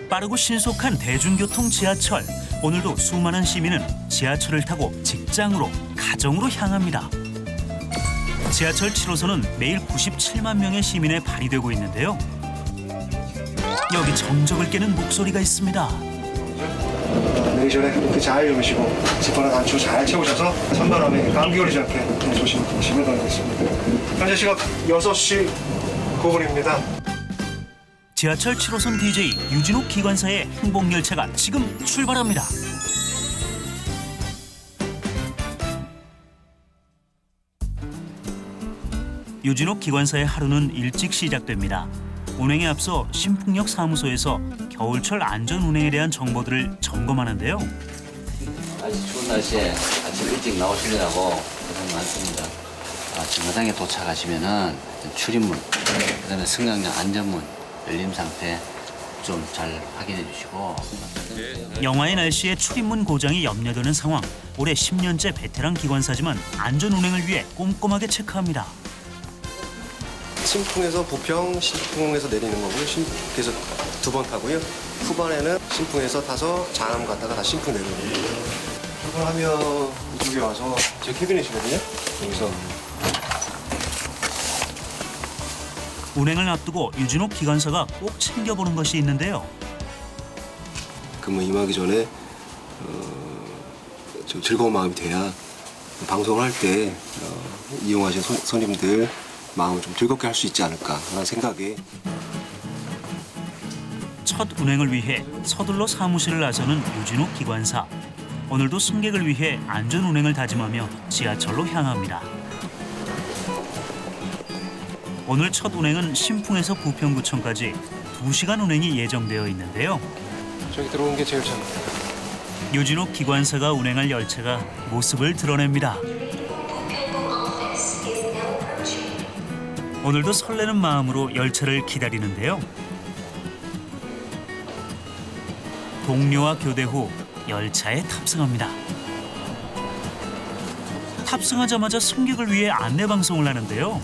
빠르고 신속한 대중교통 지하철. 오늘도 수많은 시민은 지하철을 타고 직장으로, 가정으로 향합니다. 지하철 7호선은 매일 97만 명의 시민에 발휘되고 있는데요. 여기 정적을 깨는 목소리가 있습니다. 내기 전에 이렇게 잘 열으시고 지퍼나 단추 잘 채우셔서 찬바람에 감기 걸리지 않게 조심하시면 되겠습니다. 현재 시각 6시 9분입니다. 지하철 7호선 DJ 유진옥 기관사의 행복열차가 지금 출발합니다. 유진옥 기관사의 하루는 일찍 시작됩니다. 운행에 앞서 신풍역 사무소에서 겨울철 안전 운행에 대한 정보들을 점검하는데요. 아주 추운 날씨에 아침 일찍 나오시느라고 고생 많습니다. 정거장에 도착하시면은 출입문, 그다음에 승강장 안전문 열림 상태 좀 잘 확인해 주시고. 영하의 날씨에 출입문 고장이 염려되는 상황. 올해 10년째 베테랑 기관사지만 안전 운행을 위해 꼼꼼하게 체크합니다. 신풍에서 부평, 신풍에서 내리는 거고요. 신풍에서 2번 타고요. 후반에는 신풍에서 타서 장암 갔다가 다시 신풍 내리는 거예요. 출발하면 이쪽에 와서 제 캐비닛이거든요. 여기서 운행을 앞두고 유진옥 기관사가 꼭 챙겨보는 것이 있는데요. 근무 임하기 전에 좀 즐거운 마음이 돼야 방송을 할 때 이용하신 손님들 마음을 좀 즐겁게 할 수 있지 않을까 하는 생각에 첫 운행을 위해 서둘러 사무실을 나서는 유진옥 기관사. 오늘도 승객을 위해 안전 운행을 다짐하며 지하철로 향합니다. 오늘 첫 운행은 신풍에서 부평구청까지 2시간 운행이 예정되어 있는데요. 저기 들어온 게 제일 참. 유진옥 기관사가 운행할 열차가 모습을 드러냅니다. 오늘도 설레는 마음으로 열차를 기다리는데요. 동료와 교대 후 열차에 탑승합니다. 탑승하자마자 승객을 위해 안내 방송을 하는데요.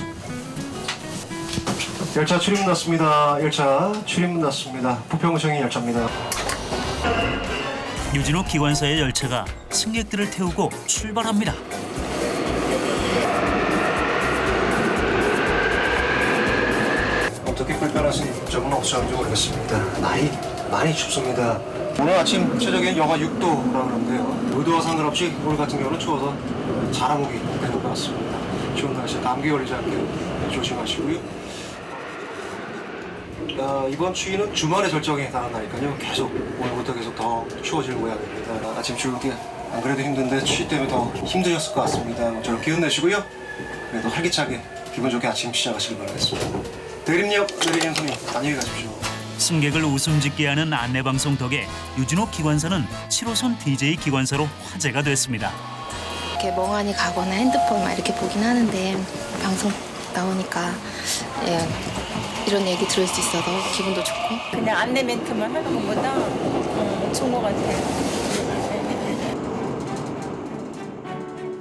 열차 출입문 났습니다. 열차 출입문 났습니다. 부평구청의 열차입니다. 유진옥 기관사의 열차가 승객들을 태우고 출발합니다. 어떻게 불편하신 점은 없으셨는지 모르겠습니다. 많이 춥습니다. 오늘 아침 최저기는 영하 6도라고 하는데요. 의도와 상관없이 오늘 같은 경우는 추워서 자라목이 되는 것 같습니다. 추운 날씨에 감기 걸리지 않게 조심하시고요. 이번 추위는 주말에 절정에 달한다니까요. 계속 오늘부터 계속 더 추워질 모양입니다. 아침 추우기 안 그래도 힘든데 추위 때문에 더 힘드셨을 것 같습니다. 저를 기운 내시고요. 그래도 활기차게 기분 좋게 아침 시작하시길 바라겠습니다. 대림역 내리는 손님 안녕히 가십시오. 승객을 웃음 짓게 하는 안내 방송 덕에 유진옥 기관사는 7호선 DJ 기관사로 화제가 됐습니다. 이렇게 멍하니 가거나 핸드폰 막 이렇게 보긴 하는데 방송 나오니까 이런 얘기 들을 수 있어서 기분도 좋고. 그냥 안내 멘트만 하는 것보다 좋은 것 같아요.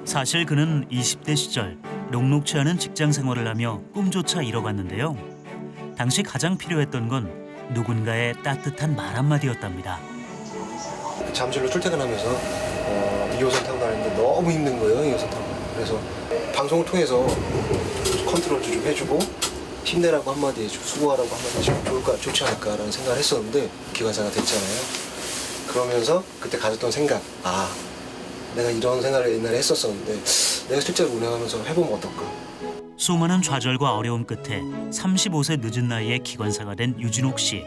사실 그는 20대 시절 녹록치 않은 직장 생활을 하며 꿈조차 이뤄봤는데요. 당시 가장 필요했던 건 누군가의 따뜻한 말 한마디였답니다. 잠실로 출퇴근하면서 2호선 타고 다니는데 너무 힘든 거예요. 2호선 타고. 그래서 방송을 통해서 컨트롤 좀 해주고 힘내라고 한마디 해주고 수고하라고 한마디 해주면 좋지 않을까라는 생각을 했었는데 기관사가 됐잖아요. 그러면서 그때 가졌던 생각, 내가 이런 생각을 옛날에 했었었는데 내가 실제로 운행하면서 해보면 어떨까. 수많은 좌절과 어려움 끝에 35세 늦은 나이에 기관사가 된 유진옥 씨.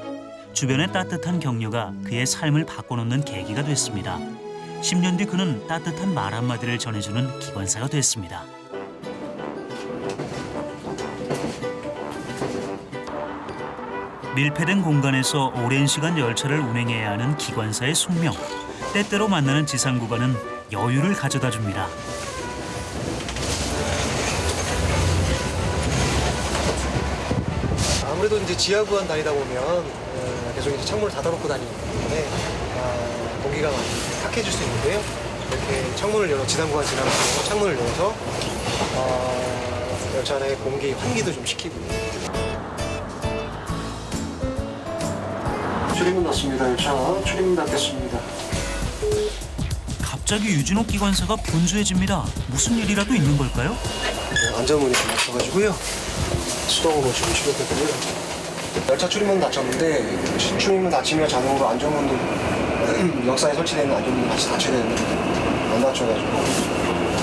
주변의 따뜻한 격려가 그의 삶을 바꿔놓는 계기가 됐습니다. 10년 뒤 그는 따뜻한 말 한마디를 전해주는 기관사가 됐습니다. 밀폐된 공간에서 오랜 시간 열차를 운행해야 하는 기관사의 숙명. 때때로 만나는 지상 구간은 여유를 가져다 줍니다. 아무래도 이제 지하 구간 다니다 보면 계속 이제 창문을 닫아놓고 다니기 때문에 공기가 많이 탁해질 수 있는데요. 이렇게 창문을 열어 지상 구간 지나가면서 창문을 열어서 열차 내 공기 환기도 좀 시키고 출입문 닫습니다. 열차 출입문 닫겠습니다. 갑자기 유진호 기관사가 분주해집니다. 무슨 일이라도 있는 걸까요? 네, 안전문이 좀 닫혀가지고요. 수동으로 지금 출입했고요. 열차 출입문 닫혔는데 출입문 닫히면 자동으로 안전문도 역사에 설치되어 있는 안전문도 같이 닫혀야 되는데 안 닫혀가지고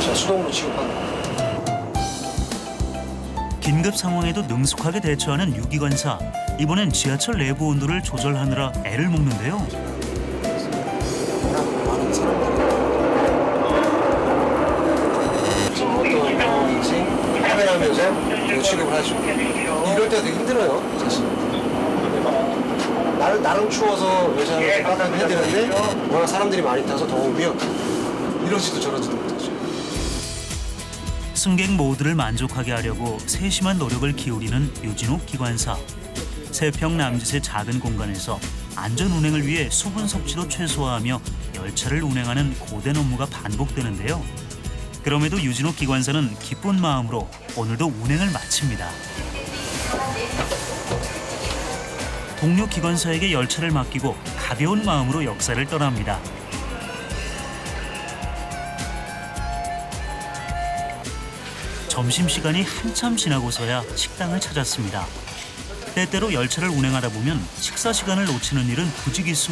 제가 수동으로 취급한 거예요. 긴급 상황에도 능숙하게 대처하는 유기관사. 이번엔 지하철 내부 온도를 조절하느라 애를 먹는데요. 많은 사람들이 지금 카메라면서 취급을 하죠. 이럴 때 되게 힘들어요, 사실. 나름 추워서 열차를 깜빡 해야 되는데 워낙 사람들이 많이 타서 더우면 이러지도 저러지도 못하죠. 승객 모두를 만족하게 하려고 세심한 노력을 기울이는 유진호 기관사. 세평 남짓의 작은 공간에서 안전 운행을 위해 수분 섭취도 최소화하며 열차를 운행하는 고된 업무가 반복되는데요. 그럼에도 유진호 기관사는 기쁜 마음으로 오늘도 운행을 마칩니다. 동료 기관사에게 열차를 맡기고 가벼운 마음으로 역사를 떠납니다. 점심시간이 한참 지나고서야 식당을 찾았습니다. 때때로 열차를 운행하다 보면 식사 시간을 놓치는 일은 부지기수.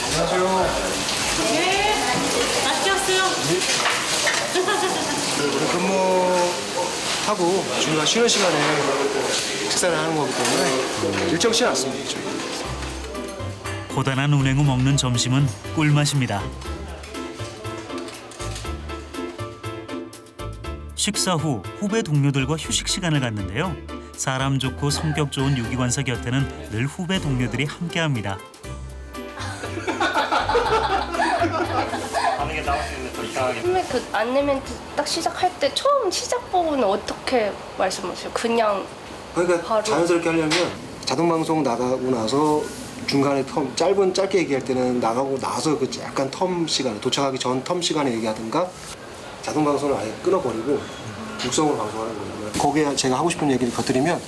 안녕하세요. 네, 맛있게 왔어요. 우리 근무하고 중간 쉬는 시간에 식사를 하는 거기 때문에 일정치 않습니다. 저희. 고단한 운행 후 먹는 점심은 꿀맛입니다. 식사 후 후배 동료들과 휴식 시간을 갖는데요. 사람 좋고 성격 좋은 유기관사 곁에는 늘 후배 동료들이 함께합니다. 처음에 그 안내 멘트 딱 시작할 때 처음 시작 부분은 어떻게 말씀하세요? 그냥 그러니까 바로. 자연스럽게 하려면 자동방송 나가고 나서 중간에 짧게 얘기할 때는 나가고 나서 그 약간 텀 시간에 도착하기 전 텀 시간에 얘기하든가 자동방송을 아예 끊어버리고 육성으로 방송하는 거예요. 거기에 제가 하고 싶은 얘기를 곁들이면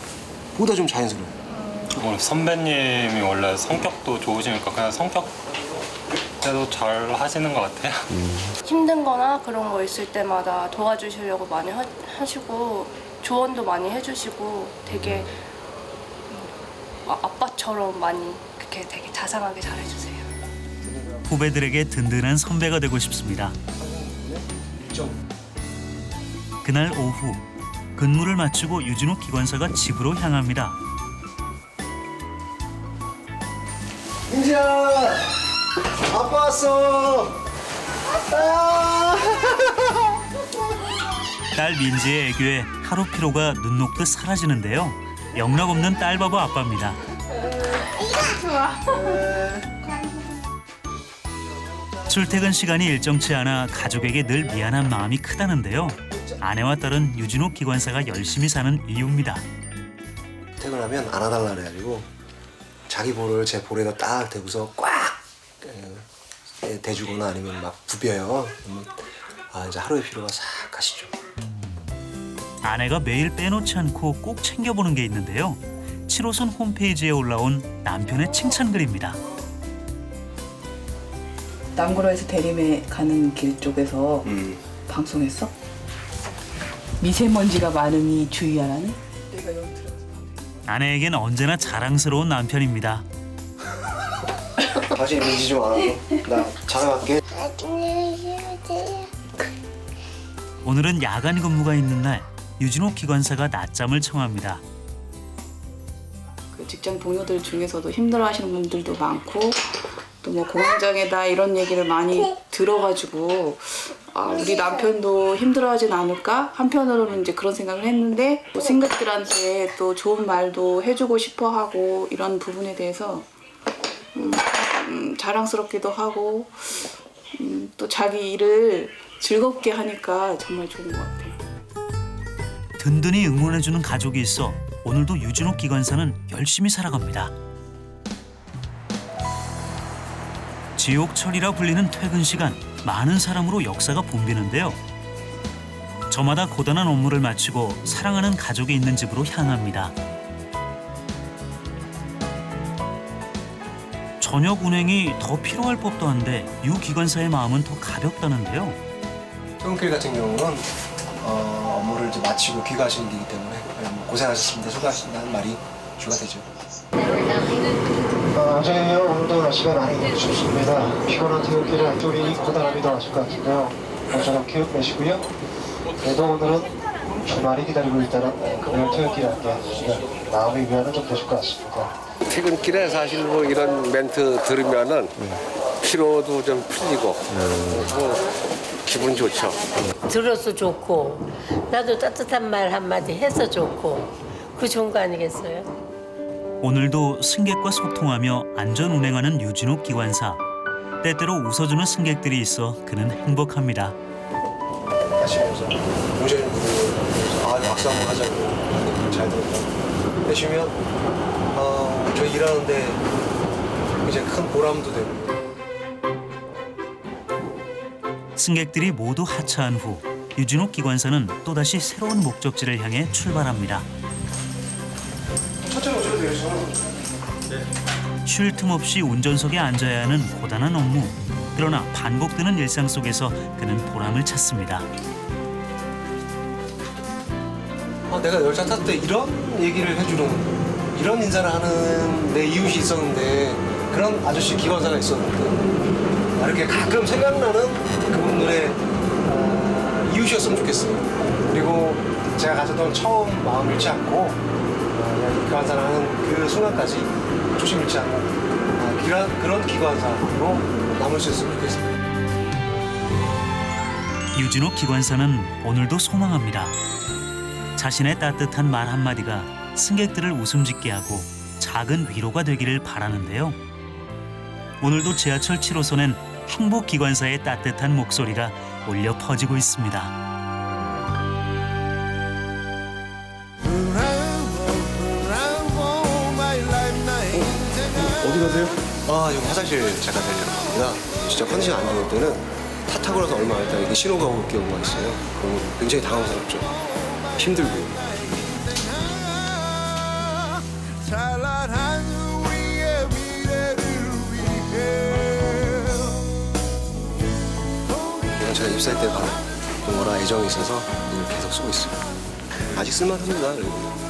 보다 좀 자연스러워요. 오늘 선배님이 원래 성격도 좋으시니까 그냥 성격대로 잘 하시는 것 같아요. 힘든 거나 그런 거 있을 때마다 도와주시려고 많이 하시고 조언도 많이 해주시고 되게 아빠처럼 많이 그렇게 되게 자상하게 잘해주세요. 후배들에게 든든한 선배가 되고 싶습니다. 그날 오후 근무를 마치고 유진호 기관사가 집으로 향합니다. 민지야, 아빠 왔어. 딸 민지의 애교에 하루 피로가 눈 녹듯 사라지는데요. 영락없는 딸바보 아빠입니다. 출퇴근 시간이 일정치 않아 가족에게 늘 미안한 마음이 크다는데요. 아내와 딸은 유진호 기관사가 열심히 사는 이유입니다. 퇴근하면 안아달라 그래가지고 자기 볼을 제 볼에다 딱 대고서 꽉 대주거나 아니면 막 부벼요. 그러면 이제 하루의 피로가 싹 가시죠. 아내가 매일 빼놓지 않고 꼭 챙겨보는 게 있는데요. 7호선 홈페이지에 올라온 남편의 칭찬글입니다. 남구로에서 대림에 가는 길 쪽에서 방송했어? 미세먼지가 많으니 주의하라니? 내가 여기 들어가서 아내에겐 언제나 자랑스러운 남편입니다. 다시 민지 좀 안아서 나 자랑할게. 오늘은 야간 근무가 있는 날 유진호 기관사가 낮잠을 청합니다. 그 직장 동료들 중에서도 힘들어하시는 분들도 많고 또 뭐 공황장애다 이런 얘기를 많이 들어가지고 우리 남편도 힘들어하진 않을까? 한편으로는 이제 그런 생각을 했는데 뭐 승객들한테 또 좋은 말도 해주고 싶어하고 이런 부분에 대해서 자랑스럽기도 하고 또 자기 일을 즐겁게 하니까 정말 좋은 것 같아요. 든든히 응원해주는 가족이 있어 오늘도 유진호 기관사는 열심히 살아갑니다. 지옥철이라 불리는 퇴근 시간, 많은 사람으로 역사가 붐비는데요. 저마다 고단한 업무를 마치고 사랑하는 가족이 있는 집으로 향합니다. 저녁 운행이 더 필요할 법도 한데 유 기관사의 마음은 더 가볍다는데요. 퇴근길 같은 경우는 업무를 이제 마치고 귀가하시는 길이기 때문에 고생하셨습니다, 수고하신다는 말이 주가 되죠. 어제 오늘도 날씨가 많이 춥습니다. 피곤한 퇴근길에 뚫이 고단함이 더 하실 것 같은데요. 저녁 기운 내시고요. 그래도 오늘은 주말이 기다리고 있다는 금요일 퇴근길 함께 마음의 위안은 좀 되실 것 같습니다. 퇴근길에 사실 뭐 이런 멘트 들으면은 피로도 좀 풀리고 기분 좋죠. 들어서 좋고 나도 따뜻한 말 한마디 해서 좋고 그 좋은 거 아니겠어요? 오늘도 승객과 소통하며 안전 운행하는 유진욱 기관사. 때때로 웃어주는 승객들이 있어 그는 행복합니다. 하시면서 공장님 부르면서 박수 한번 하자고 잘 들었다고 해주시면 저 일하는데 굉장히 큰 보람도 되고. 승객들이 모두 하차한 후 유진욱 기관사는 또다시 새로운 목적지를 향해 출발합니다. 천천히 오셔도 돼요, 쉴 틈 없이 운전석에 앉아야 하는 고단한 업무. 그러나 반복되는 일상 속에서 그는 보람을 찾습니다. 내가 열차 탔을 때 이런 얘기를 해주는, 이런 인사를 하는 내 이웃이 있었는데, 그런 아저씨 기관사가 있었는데, 이렇게 가끔 생각나는 그분들의 이웃이었으면 좋겠어요. 그리고 제가 가졌던 처음 마음 잃지 않고 기관사를 하는 그 순간까지 초심 잃지 않는 그런 기관사로 남을 수 있으면 좋겠습니다. 유진욱 기관사는 오늘도 소망합니다. 자신의 따뜻한 말 한마디가 승객들을 웃음 짓게 하고 작은 위로가 되기를 바라는데요. 오늘도 지하철 7호선엔 행복 기관사의 따뜻한 목소리가 울려 퍼지고 있습니다. 어디 가세요? 여기 화장실 잠깐 되려고 합니다. 진짜 컨디션 안 좋을 때는 타 타고 나서 얼마 안 있다 이게 신호가 올 경우가 있어요. 그럼 굉장히 당황스럽죠. 힘들고. 이건 제가 입사할 때 받은 거라 애정이 있어서 이걸 계속 쓰고 있어요. 아직 쓸만합니다. 그리고.